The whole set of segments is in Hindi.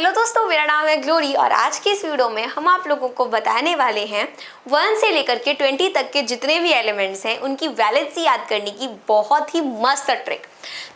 हेलो दोस्तों, मेरा नाम है ग्लोरी और आज की इस वीडियो में हम आप लोगों को बताने वाले हैं 1 से लेकर के 20 तक के जितने भी एलिमेंट्स हैं उनकी वैलेंसी याद करने की बहुत ही मस्त ट्रिक।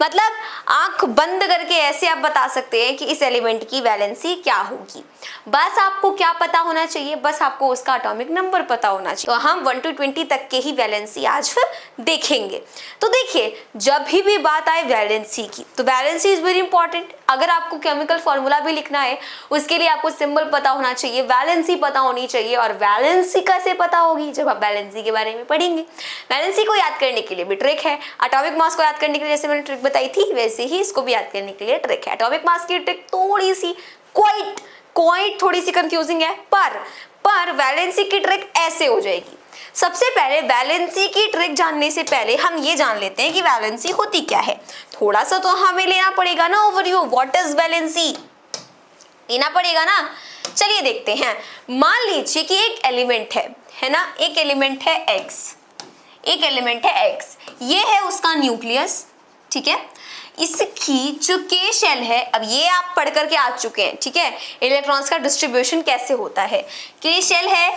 मतलब आंख बंद करके ऐसे आप बता सकते हैं कि इस एलिमेंट की वैलेंसी क्या होगी। बस आपको क्या पता होना चाहिए, बस आपको उसका एटॉमिक नंबर पता होना चाहिए। तो हम 1 to 20 तक के ही वैलेंसी आज फिर देखेंगे। तो देखिए, जब भी बात आए वैलेंसी की तो वैलेंसी इज वेरी इंपॉर्टेंट। अगर आपको केमिकल फॉर्मूला भी लिखना है उसके लिए आपको सिंबल पता होना चाहिए, वैलेंसी पता होनी चाहिए। और वैलेंसी कैसे पता होगी? जब आप वैलेंसी के बारे में पढ़ेंगे। वैलेंसी को याद करने के लिए भी ट्रिक है। एटॉमिक मास को याद करने के लिए जैसे मैंने ट्रिक बताई थी वैसे ही इसको भी याद करने के लिए ट्रिक है। एटॉमिक मास की ट्रिक थोड़ी सी क्वाइट थोड़ी सी कंफ्यूजिंग है, पर वैलेंसी की ट्रिक ऐसे हो जाएगी। सबसे पहले वैलेंसी की ट्रिक जानने से पहले हम ये जान लेते हैं कि वैलेंसी होती क्या है। थोड़ा सा तो हमें लेना पड़ेगा ना ओवरव्यू, व्हाट इज वैलेंसी, लेना पड़ेगा ना। चलिए देखते हैं। मान लीजिए कि एक एलिमेंट है ना, एक एलिमेंट है X, एक एलिमेंट है X, ये है उसका न्यूक्लियस, ठीक है। इसकी जो K शेल है, अब ये आप पढ़ करके आ चुके हैं, ठीक है, इलेक्ट्रॉन्स का डिस्ट्रीब्यूशन कैसे होता है। K शेल है,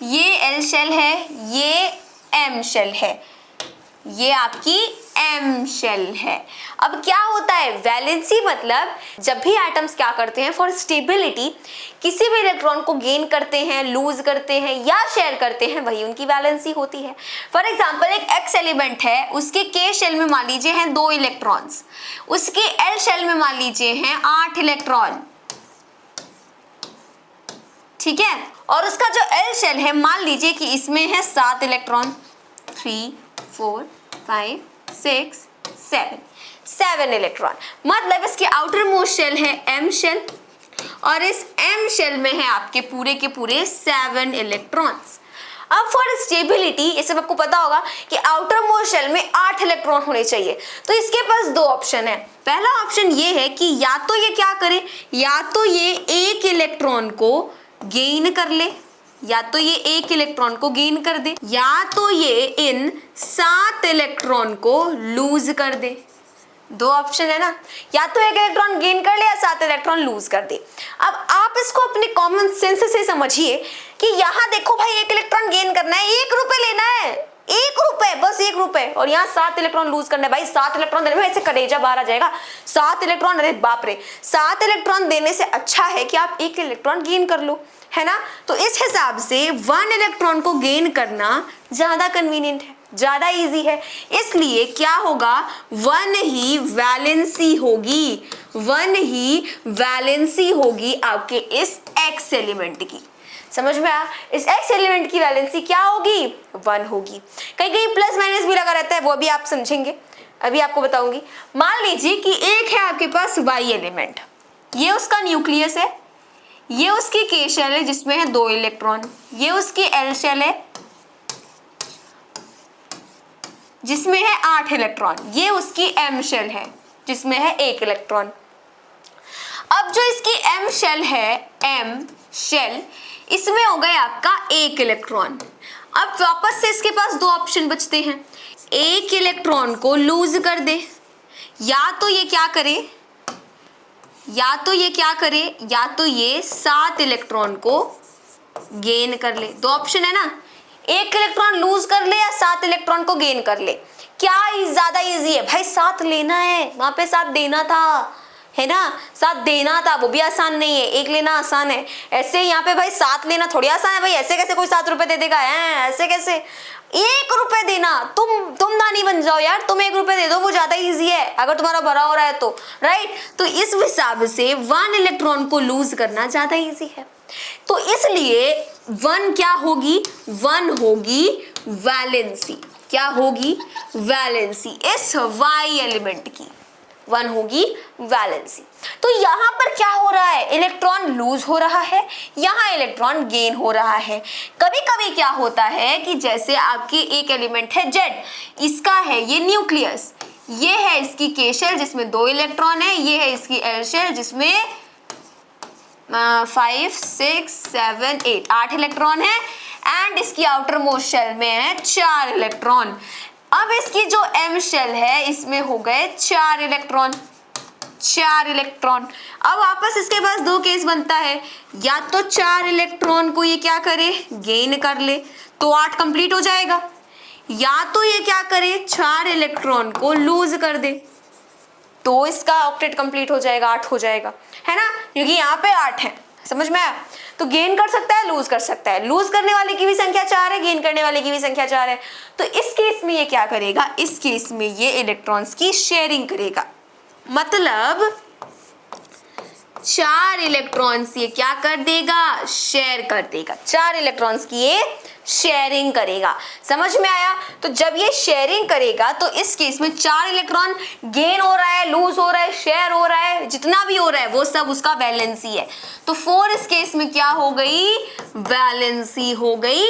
ये L शेल है, ये M शेल है, ये आपकी M शेल है। अब क्या होता है वैलेंसी, मतलब जब भी एटम्स क्या करते हैं फॉर स्टेबिलिटी किसी भी इलेक्ट्रॉन को गेन करते हैं, लूज करते हैं या शेयर करते हैं, वही उनकी वैलेंसी होती है। फॉर एग्जांपल एक X एलिमेंट है, उसके K शेल में मान लीजिए हैं 2 इलेक्ट्रॉन्स, उसके L शेल में मान लीजिए हैं 8 इलेक्ट्रॉन, ठीक है। और उसका जो L शेल है मान लीजिए कि इसमें है 7 इलेक्ट्रॉन, 3 4 5 6 7 इलेक्ट्रॉन। मतलब इसके आउटर मोस्ट शेल है M शेल और इस M शेल में है आपके पूरे के पूरे 7 इलेक्ट्रॉन्स। अब फॉर स्टेबिलिटी, ये सब आपको पता होगा कि आउटर मोस्ट शेल में 8 इलेक्ट्रॉन होने चाहिए। तो इसके पास 2 ऑप्शन है। पहला ऑप्शन ये है कि या तो ये क्या करे, या तो ये एक इलेक्ट्रॉन को गेन कर ले, या तो ये एक इलेक्ट्रॉन को गेन कर दे, या तो ये इन 7 इलेक्ट्रॉन को लूज कर दे। 2 ऑप्शन है ना, या तो एक इलेक्ट्रॉन गेन कर ले या 7 इलेक्ट्रॉन लूज कर दे। अब आप इसको अपने कॉमन सेंस से समझिए कि यहाँ देखो भाई, एक इलेक्ट्रॉन गेन करना है, 1 रुपए लेना है, 1 रुपए, बस 1 रुपए, और यहाँ 7 इलेक्ट्रॉन लूज करना है। भाई 7 इलेक्ट्रॉन देने में ऐसे कलेजा बाहर आ जाएगा। 7 इलेक्ट्रॉन, अरे बाप रे, 7 इलेक्ट्रॉन देने से अच्छा है कि आप 1 इलेक्ट्रॉन गेन कर लो, है ना। तो इस हिसाब से 1 इलेक्ट्रॉन को गेन करना ज्यादा कन्वीनियंट है, ज्यादा इजी है। इसलिए क्या होगा, 1 ही वैलेंसी होगी, 1 ही वैलेंसी होगी आपके इस X एलिमेंट की। समझ में आया? इस X एलिमेंट की वैलेंसी क्या होगी, 1 होगी। कहीं कहीं प्लस माइनस भी लगा रहता है, वो भी आप समझेंगे, अभी आपको बताऊंगी। मान लीजिए कि एक है आपके पास Y एलिमेंट, ये उसका न्यूक्लियस है, ये उसकी K शेल है जिसमें है 2 इलेक्ट्रॉन, ये उसकी L शेल है जिसमें है 8 इलेक्ट्रॉन, ये उसकी M शेल है जिसमें है 1 इलेक्ट्रॉन। अब जो इसकी M शेल है, M शेल, इसमें हो गया आपका 1 इलेक्ट्रॉन। अब वापस से इसके पास 2 ऑप्शन बचते हैं। 1 इलेक्ट्रॉन को लूज कर दे, या तो ये क्या करे, या तो ये 7 इलेक्ट्रॉन को गेन कर ले। 2 ऑप्शन है ना, 1 इलेक्ट्रॉन लूज कर ले या 7 इलेक्ट्रॉन को गेन कर ले। क्या ज्यादा इजी है भाई? 7 लेना है, वहां पे 7 देना था, है ना, 7 देना था, वो भी आसान नहीं है। 1 लेना आसान है, ऐसे यहाँ पे भाई 7 लेना थोड़ी आसान है भाई। ऐसे कैसे कोई 7 रुपए दे देगा, है ऐसे कैसे? 1 रुपए देना, तुम नानी बन जाओ यार, तुम 1 रुपए दे दो, वो ज्यादा इजी है अगर तुम्हारा भरा हो रहा है तो, राइट। तो इस हिसाब से 1 इलेक्ट्रॉन को लूज करना ज्यादा इजी है। तो इसलिए 1 क्या होगी, 1 होगी वैलेंसी। क्या होगी? वैलेंसी इस Y एलिमेंट की 1 होगी वैलेंसी। तो यहाँ पर क्या हो रहा है, इलेक्ट्रॉन लूज हो रहा है, यहाँ इलेक्ट्रॉन गेन हो रहा है। कभी कभी क्या होता है कि जैसे आपकी एक एलिमेंट है Z, इसका है ये न्यूक्लियस, ये है इसकी K शेल जिसमें 2 इलेक्ट्रॉन है, ये है इसकी L शेल जिसमें 5 6 7 8 इलेक्ट्रॉन है, एंड इसकी आउटर मोस्ट शेल में है 4 इलेक्ट्रॉन। अब इसकी जो M शेल है इसमें हो गए 4 इलेक्ट्रॉन, 4 इलेक्ट्रॉन। अब वापस इसके पास दो केस बनता है, या तो 4 इलेक्ट्रॉन को ये क्या करे, गेन कर ले तो 8 कंप्लीट हो जाएगा, या तो ये क्या करे 4 इलेक्ट्रॉन को लूज कर दे तो इसका ऑक्टेट कंप्लीट हो जाएगा, 8 हो जाएगा, है ना, क्योंकि यहाँ पे 8 है। समझ में आया? तो गेन कर सकता है, लूज कर सकता है, लूज करने वाले की भी संख्या 4 है, गेन करने वाले की भी संख्या 4 है। तो इस केस में ये क्या करेगा, इस केस में ये इलेक्ट्रॉन्स की शेयरिंग करेगा, मतलब 4 इलेक्ट्रॉन्स ये क्या कर देगा, शेयर कर देगा, 4 इलेक्ट्रॉन्स की ये शेयरिंग करेगा। समझ में आया? तो जब ये शेयरिंग करेगा तो इस केस में 4 इलेक्ट्रॉन गेन हो रहा है, लूज हो रहा है, शेयर हो रहा है, जितना भी हो रहा है वो सब उसका वैलेंसी है। तो 4 इस केस में क्या हो गई, वैलेंसी हो गई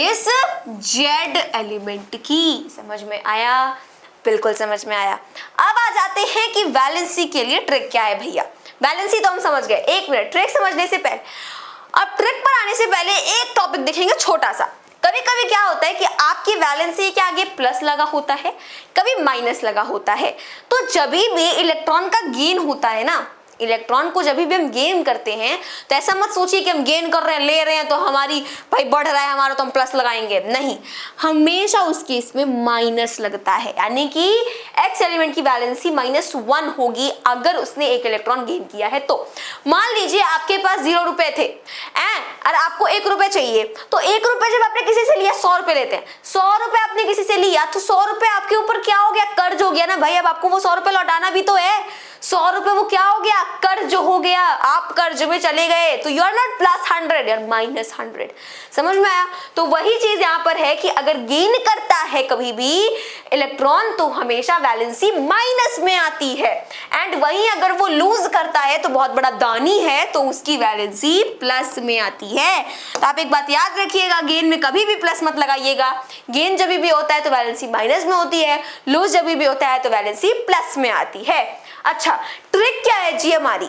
इस जेड एलिमेंट की। समझ में आया? बिल्कुल समझ में आया। अब आ जाते हैं कि वैलेंसी के लिए ट्रिक क्या है भैया। वैलेंसी तो हम समझ गए, एक मिनट, ट्रिक समझने से पहले, अब ट्रिक पर आने से पहले एक टॉपिक देखेंगे छोटा सा। कभी कभी क्या होता है कि आपकी वैलेंसी के आगे प्लस लगा होता है, कभी माइनस लगा होता है। तो जब भी इलेक्ट्रॉन का गेन होता है ना, इलेक्ट्रॉन को जब भी हम गेन करते हैं तो ऐसा मत सोचिए कि हम गेन कर रहे हैं, ले रहे हैं तो हमारी भाई बढ़ रहा है हमारा तो हम प्लस लगाएंगे, नहीं, हमेशा उस केस में माइनस लगता है, यानी कि एक्स एलिमेंट की वैलेंसी -1 होगी अगर उसने एक इलेक्ट्रॉन गेन किया है। तो मान लीजिए आपके पास 0 रुपए थे और आपको 1 रुपए चाहिए, तो 1 रुपए जब आपने किसी से लिया, 100 रुपए लेते हैं, 100 रुपए आपने किसी से लिया तो 100 रुपए आपके ऊपर क्या हो गया, कर्ज हो गया ना भाई। अब आपको वो 100 रुपए लौटाना भी तो है, 100 रुपए वो क्या हो गया, कर्ज हो गया, आप कर्ज में चले गए, तो you are not +100, you are -100। समझ में आया? तो वही चीज यहाँ पर है कि अगर गेन करता है कभी भी इलेक्ट्रॉन तो हमेशा वैलेंसी माइनस में आती है, एंड वहीं अगर वो लूज करता है तो बहुत बड़ा दानी है तो उसकी वैलेंसी प्लस में आती है। तो आप एक बात याद रखिएगा, गेन में कभी भी प्लस मत लगाइएगा, गेन जब भी होता है तो वैलेंसी माइनस में होती है, लूज जब भी होता है तो वैलेंसी प्लस में आती है। अच्छा, ट्रिक क्या है जी हमारी?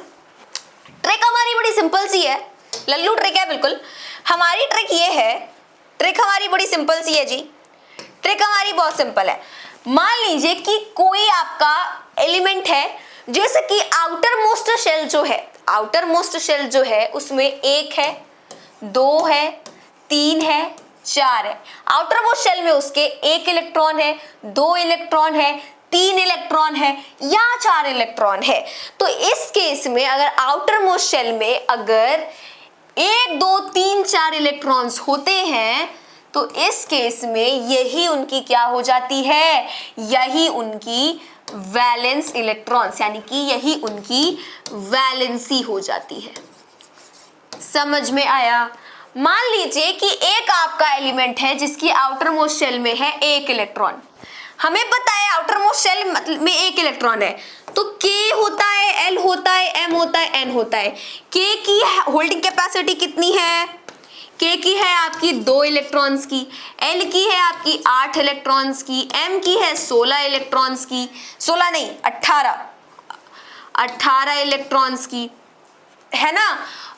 ट्रिक हमारी बड़ी सिंपल सी है, लल्लू ट्रिक है बिल्कुल। हमारी ट्रिक ये है, ट्रिक हमारी बड़ी सिंपल सी है जी, ट्रिक हमारी बहुत सिंपल है। मान लीजिए कि कोई आपका एलिमेंट है, जैसे कि आउटर मोस्ट शेल जो है, आउटर मोस्ट शेल जो है उसमें 1 है, 2 है, 3 है, 4 है। आउटर मोस्ट शेल में उसके 1 इलेक्ट्रॉन है, 2 इलेक्ट्रॉन है, 3 इलेक्ट्रॉन है या 4 इलेक्ट्रॉन है। तो इस केस में अगर आउटर मोस्ट शेल में अगर 1, 2, 3, 4 इलेक्ट्रॉन्स होते हैं तो इस केस में यही उनकी क्या हो जाती है, यही उनकी वैलेंस इलेक्ट्रॉन्स, यानी कि यही उनकी वैलेंसी हो जाती है। समझ में आया? मान लीजिए कि एक आपका एलिमेंट है जिसकी आउटर मोस्ट शेल में है 1 इलेक्ट्रॉन, हमें पता है आउटर मोस्ट शेल में 1 इलेक्ट्रॉन है, तो K होता है, L होता है, M होता है, N होता है। K की होल्डिंग कैपेसिटी कितनी है? K की है आपकी 2 इलेक्ट्रॉन्स की, L की है आपकी 8 इलेक्ट्रॉन्स की, M की है 16 इलेक्ट्रॉन्स की, 16 नहीं 18 इलेक्ट्रॉन्स की, है ना,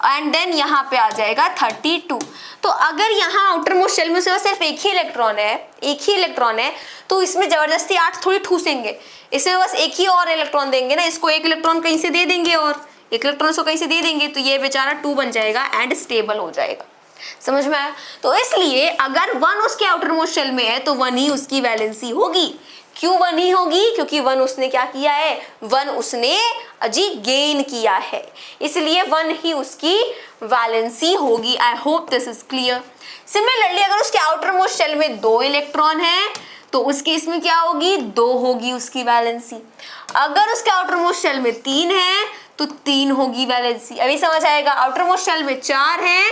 एंड देन यहाँ पे आ जाएगा 32। तो अगर यहाँ आउटर मोस्ट शेल में सिर्फ एक ही इलेक्ट्रॉन है, एक ही इलेक्ट्रॉन है, तो इसमें जबरदस्ती 8 थोड़ी ठूसेंगे, इसमें बस एक ही और इलेक्ट्रॉन देंगे ना, इसको 1 इलेक्ट्रॉन कहीं से दे देंगे और 1 इलेक्ट्रॉन इसको कहीं से दे देंगे, तो ये बेचारा 2 बन जाएगा एंड स्टेबल हो जाएगा। समझ में आया? तो इसलिए अगर 1 उसके आउटर मोस्ट शेल में है तो 1 ही उसकी वैलेंसी होगी। क्यों 1 ही होगी? क्योंकि 1 उसने क्या किया है, 1 उसने अजी गेन किया है, इसलिए 1 ही उसकी वैलेंसी होगी। I hope this is clear. Similarly अगर उसके आउटर मोस्ट शेल में 2 इलेक्ट्रॉन है तो उस केस में क्या होगी, 2 होगी उसकी वैलेंसी। अगर उसके आउटर मोस्ट शेल में 3 है तो 3 होगी वैलेंसी। अभी समझ आएगा? आउटर मोस्ट शेल में 4 है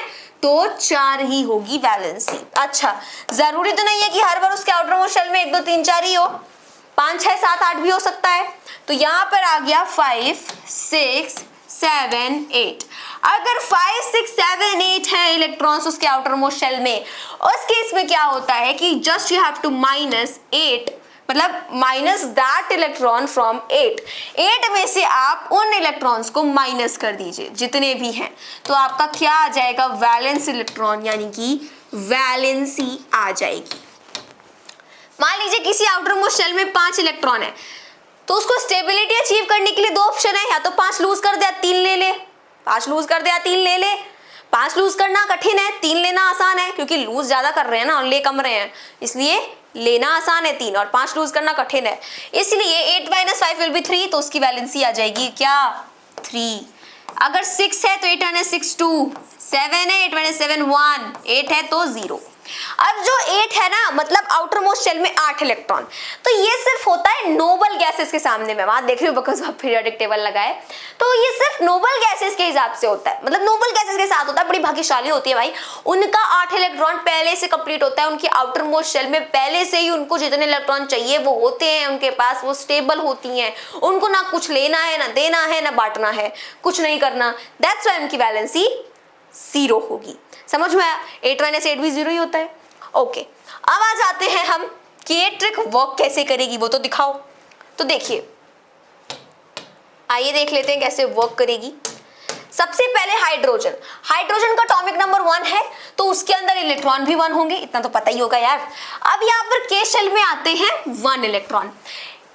तो 4 ही होगी वैलेंसी। अच्छा, जरूरी तो नहीं है कि हर बार उसके आउटर मोस्ट शेल में 1, 2, 3, 4 ही हो, 5, 6, 7, 8 भी हो सकता है। तो यहाँ पर आ गया 5, 6, 7, 8। अगर 5, 6, 7, 8 है इलेक्ट्रॉन्स उसके आउटर मोस्ट शेल में, उस केस में क्या होता है कि जस्ट यू हैव टू -8, मतलब माइनस दैट इलेक्ट्रॉन फ्रॉम 8 में से आप उन इलेक्ट्रॉन्स को माइनस कर दीजिए जितने भी हैं, तो आपका क्या आ जाएगा, वैलेंस इलेक्ट्रॉन, यानी कि वैलेंसी आ जाएगी। मान लीजिए किसी आउटर मोस्ट शेल में 5 इलेक्ट्रॉन है, तो उसको स्टेबिलिटी अचीव करने के लिए दो ऑप्शन है, या तो 5 लूज कर दे या 3 ले ले, 5 लूज कर दे या 3 ले ले। 5 लूज करना कठिन है, 3 लेना आसान है, क्योंकि लूज ज्यादा कर रहे हैं ना और ले कम रहे हैं, इसलिए लेना आसान है 3, और 5 लूज करना कठिन है, इसलिए 8 - 5 विल बी 3, तो उसकी वैलेंसी आ जाएगी क्या 3। अगर 6 है तो 8 - 6 2, 7 है 8 - 7 1, 8 है तो 0। अब जो 8 है ना, मतलब आउटर मोस्ट शेल में 8 इलेक्ट्रॉन, तो ये सिर्फ होता है नोबल गैसेस के सामने में, वहां देख रही हूँ बिकॉज पीरियोडिक टेबल लगा है, तो ये सिर्फ नोबल गैसेस के हिसाब से होता है, मतलब नोबल गैसेस के साथ होता है, बड़ी भाग्यशाली होती है भाई, उनका 8 इलेक्ट्रॉन पहले से कंप्लीट होता है, उनकी आउटर मोस्ट शेल में पहले से ही उनको जितने इलेक्ट्रॉन चाहिए वो होते हैं उनके पास, वो स्टेबल होती हैं, उनको ना कुछ लेना है, ना देना है, ना बांटना है, कुछ नहीं करना, दैट्स व्हाई उनकी वैलेंसी 0 होगी। समझ में आया? 8 - 8 भी 0 ही होता है। ओके, अब आ जाते हैं हम कि ये ट्रिक वर्क कैसे करेगी, वो तो दिखाओ। तो देखिए, आइए देख लेते हैं कैसे वर्क करेगी। सबसे पहले हाइड्रोजन, हाइड्रोजन का एटॉमिक नंबर 1 है, तो उसके अंदर इलेक्ट्रॉन भी 1 होंगे, इतना तो पता ही होगा यार। अब यहाँ पर के शेल में आते हैं 1 इलेक्ट्रॉन।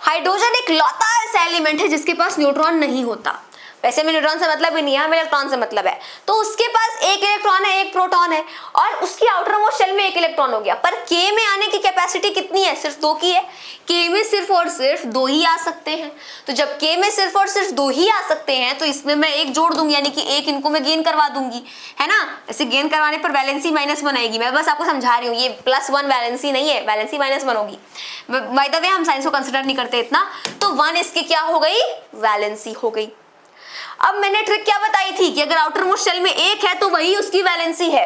हाइड्रोजन एक लौता ऐसा एलिमेंट है जिसके पास न्यूट्रॉन नहीं होता, वैसे में न्यूट्रॉन से मतलब ही नहीं है, हमें इलेक्ट्रॉन से मतलब है, तो उसके पास एक इलेक्ट्रॉन है, एक प्रोटॉन है, और उसकी आउटर मोस्ट शेल में एक इलेक्ट्रॉन हो गया, पर के में आने की कैपेसिटी कितनी है, सिर्फ 2 की है, के में सिर्फ और सिर्फ 2 ही आ सकते हैं, तो जब के में सिर्फ और सिर्फ 2 ही आ सकते हैं तो इसमें मैं एक जोड़ दूंगी, यानी कि एक इनको मैं गेन करवा दूंगी, है ना। ऐसे गेन करवाने पर वैलेंसी -1 आएगी, मैं बस आपको समझा रही हूँ, ये +1 वैलेंसी नहीं है, वैलेंसी -1 होगी, बाय द वे हम साइंस को कंसिडर नहीं करते इतना, तो 1 इसकी क्या हो गई, वैलेंसी हो गई। अब मैंने ट्रिक क्या बताई थी कि अगर आउटर मोस्ट शेल में एक है तो वही उसकी वैलेंसी है।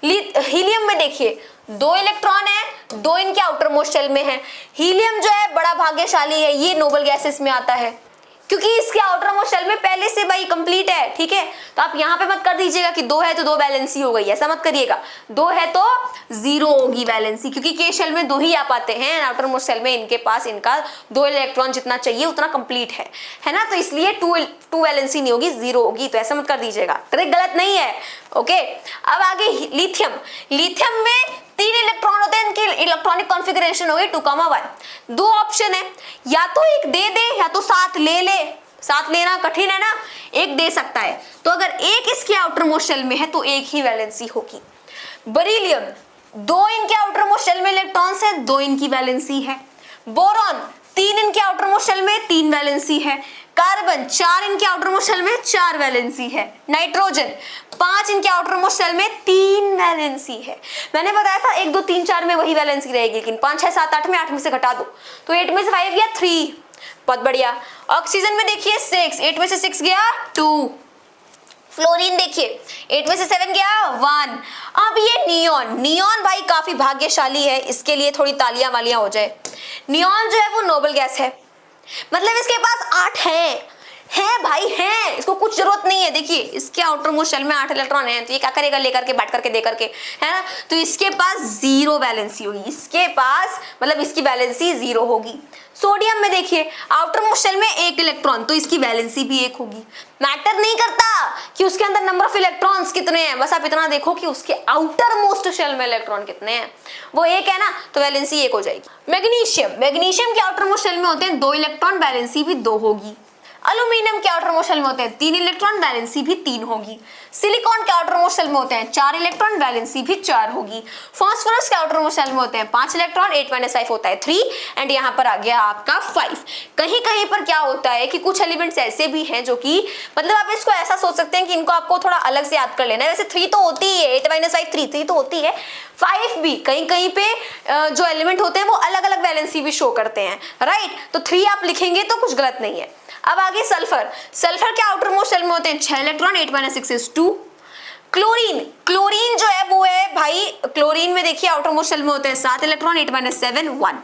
हीलियम में देखिए 2 इलेक्ट्रॉन है, 2 इनके आउटर मोस्ट शेल में है। हीलियम जो है बड़ा भाग्यशाली है, ये नोबल गैसेस में आता है, क्योंकि इसके आउटर मोस्ट शेल में पहले से भाई कंप्लीट है, ठीक है। तो आप यहाँ पे मत कर दीजिएगा कि 2 है तो 2 वैलेंसी हो गई, ऐसा मत करिएगा, 2 है तो 0 होगी वैलेंसी, क्योंकि के शेल में 2 ही आ पाते हैं, आउटर मोस्ट शेल में इनके पास इनका 2 इलेक्ट्रॉन जितना चाहिए उतना कंप्लीट है ना, तो इसलिए 2 वैलेंसी नहीं होगी, 0 होगी, तो ऐसा मत कर दीजिएगा, ट्रिक गलत नहीं है। ओके, अब आगे लिथियम, लिथियम में 3 इलेक्ट्रॉन होते हैं, इनकी इलेक्ट्रॉनिक कॉन्फ़िगरेशन होगी 2,1। 2 ऑप्शन है, या तो एक दे दे या तो 7 ले ले, 7 लेना कठिन है ना, एक दे सकता है, तो अगर एक इसके आउटर मोस्ट शेल में है तो एक ही वैलेंसी होगी। बेरिलियम 2 इनके आउटर मोस्ट शेल में इलेक्ट्रॉन्स है, 2 इनकी वैलेंसी है। बोरॉन 3 इनके आउटर मोस्ट शेल में 3 वैलेंसी है। कार्बन 4 इनके आउटर मोस्ट शेल में 4 वैलेंसी है। नाइट्रोजन 5 इनके आउटर मोस्ट शेल में 3 वैलेंसी है। मैंने बताया था 1 2 3 4 में वही वैलेंसी रहेगी, लेकिन 5 6 7 8 में 8 में से घटा दो तो 8 में से 5 गया 3, बहुत बढ़िया। ऑक्सीजन में देखिए 6, 8 में से 6 गया 2। फ्लोरीन देखिए 8 में से 7 गया 1। अब ये नियॉन, नियॉन भाई काफी भाग्यशाली है, इसके लिए थोड़ी तालियां वालियां हो जाए। नियॉन जो है वो नोबल गैस है, मतलब इसके पास 8 है भाई, है, इसको कुछ जरूरत नहीं है। देखिए इसके आउटर मोस्ट शेल में 8 इलेक्ट्रॉन है, तो ये क्या करेगा, लेकर के बांट करके दे करके, है ना, तो इसके पास 0 वैलेंसी होगी, इसके पास मतलब इसकी वैलेंसी 0 होगी। सोडियम में देखिए आउटर मोस्ट शेल में 1 इलेक्ट्रॉन, तो इसकी वैलेंसी भी 1 होगी। मैटर नहीं करता कि उसके अंदर नंबर ऑफ इलेक्ट्रॉन्स कितने हैं, बस आप इतना देखो कि उसके आउटर मोस्ट शेल में इलेक्ट्रॉन कितने हैं, वो 1 है ना, तो वैलेंसी 1 हो जाएगी। मैग्नीशियम, मैग्नीशियम के आउटर मोस्ट शेल में होते हैं 2 इलेक्ट्रॉन, वैलेंसी भी 2 होगी। एल्यूमिनियम के आउटर मोस्ट शेल में होते हैं 3 इलेक्ट्रॉन, वैलेंसी भी 3 होगी। सिलिकॉन के आउटर मोस्ट शेल में होते हैं 4 इलेक्ट्रॉन, वैलेंसी भी 4 होगी। फास्फोरस के आउटर मोस्ट शेल में होते हैं 5 इलेक्ट्रॉन, 8 - 5 होता है 3, एंड यहाँ पर आ गया आपका 5। कहीं कहीं पर क्या होता है कि कुछ एलिमेंट्स ऐसे भी हैं जो कि मतलब आप इसको ऐसा सोच सकते हैं कि इनको आपको थोड़ा अलग से याद कर लेना है। वैसे 3 तो होती ही है, 8 - 5 3 तो होती है, 5 भी कहीं कहीं पे जो एलिमेंट होते हैं वो अलग अलग वैलेंसी भी शो करते हैं, राइट, तो 3 आप लिखेंगे तो कुछ गलत नहीं है। अब आगे सल्फर, सल्फर के आउटर मोस्ट शेल में होते हैं 6 इलेक्ट्रॉन, 8 - 6 is 2। क्लोरीन, क्लोरीन जो है वो है भाई, क्लोरीन में देखिए आउटर मोस्ट शेल में होते हैं 7 इलेक्ट्रॉन, 8 - 7 1।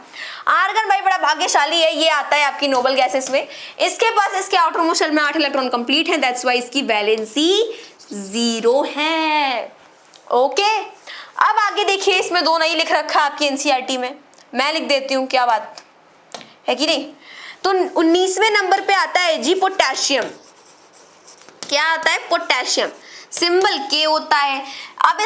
आर्गन भाई बड़ा भाग्यशाली है, ये आता है आपकी नोबल गैसेस में, इसके पास इसके आउटर मोस्ट शेल में 8 इलेक्ट्रॉन कंप्लीट है, दैट्स व्हाई इसकी वैलेंसी 0 है। ओके, अब आगे देखिए इसमें 2 नहीं लिख रखा आपकी एनसीईआरटी में, मैं लिख देती हूँ, क्या बात है कि नहीं। तो 19वें नंबर पे आता है जी पोटेशियम। क्या आता है, पोटेशियम। सिंबल के होता है। अब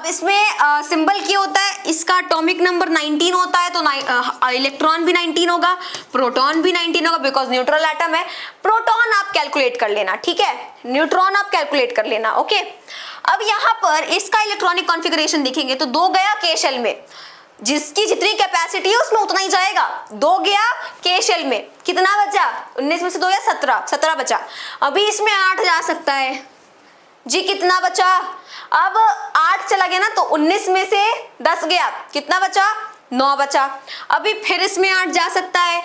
इसमें सिंबल के होता है, इसका एटॉमिक नंबर 19 होता है, तो इलेक्ट्रॉन भी 19 होगा, प्रोटॉन भी 19 होगा, बिकॉज न्यूट्रल एटम है। प्रोटॉन आप कैलकुलेट कर लेना, ठीक है, न्यूट्रॉन आप कैलकुलेट कर लेना, ओके। अब यहाँ पर इसका इलेक्ट्रॉनिक कॉन्फ़िगरेशन देखेंगे तो 2 गया के शेल में, जिसकी जितनी कैपेसिटी है उसमें उतना ही जाएगा। 2 गया के शेल में, कितना बचा? 19 में से 2 या 17 बचा। अभी इसमें 8 जा सकता है जी, कितना बचा? अब 8 चला गया ना, तो 19 में से 10 गया, कितना बचा? 9 बचा। अभी फिर इसमें 8 जा सकता है,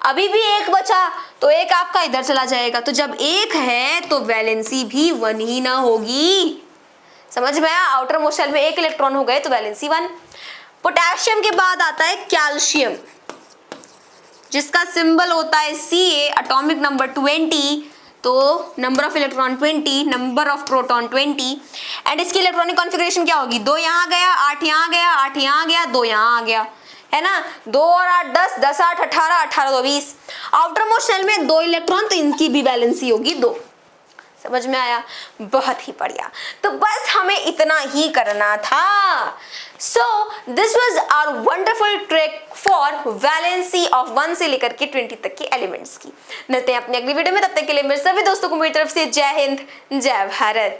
अभी भी 1 बचा, तो 1 आपका इधर चला जाएगा। तो जब 1 है तो वैलेंसी भी 1 ही ना होगी, समझ में आया? आउटर मोस्ट शेल में 1 इलेक्ट्रॉन हो गए तो वैलेंसी 1। पोटेशियम के बाद आता है कैल्शियम, जिसका सिंबल होता है Ca, एटॉमिक नंबर 20, तो number of electron 20, number of proton 20, and इसकी इलेक्ट्रॉनिक कॉन्फ़िगरेशन क्या होगी? 2 यहाँ गया, 8 यहाँ गया, 8 यहाँ गया, 2 यहाँ आ गया, है ना। 2 और 8 10, 10 8 18, 18 2 20। आउटर मोस्ट शेल में 2 इलेक्ट्रॉन, तो इनकी भी वैलेंसी होगी 2। समझ में आया? बहुत ही बढ़िया। तो बस हमें इतना ही करना था। So this was our wonderful trick for valency of 1 से लेकर के 20 तक के एलिमेंट्स की। मिलते हैं अपनी अगली वीडियो में, तब तक के लिए मेरे सभी दोस्तों को मेरी तरफ से जय हिंद, जय भारत।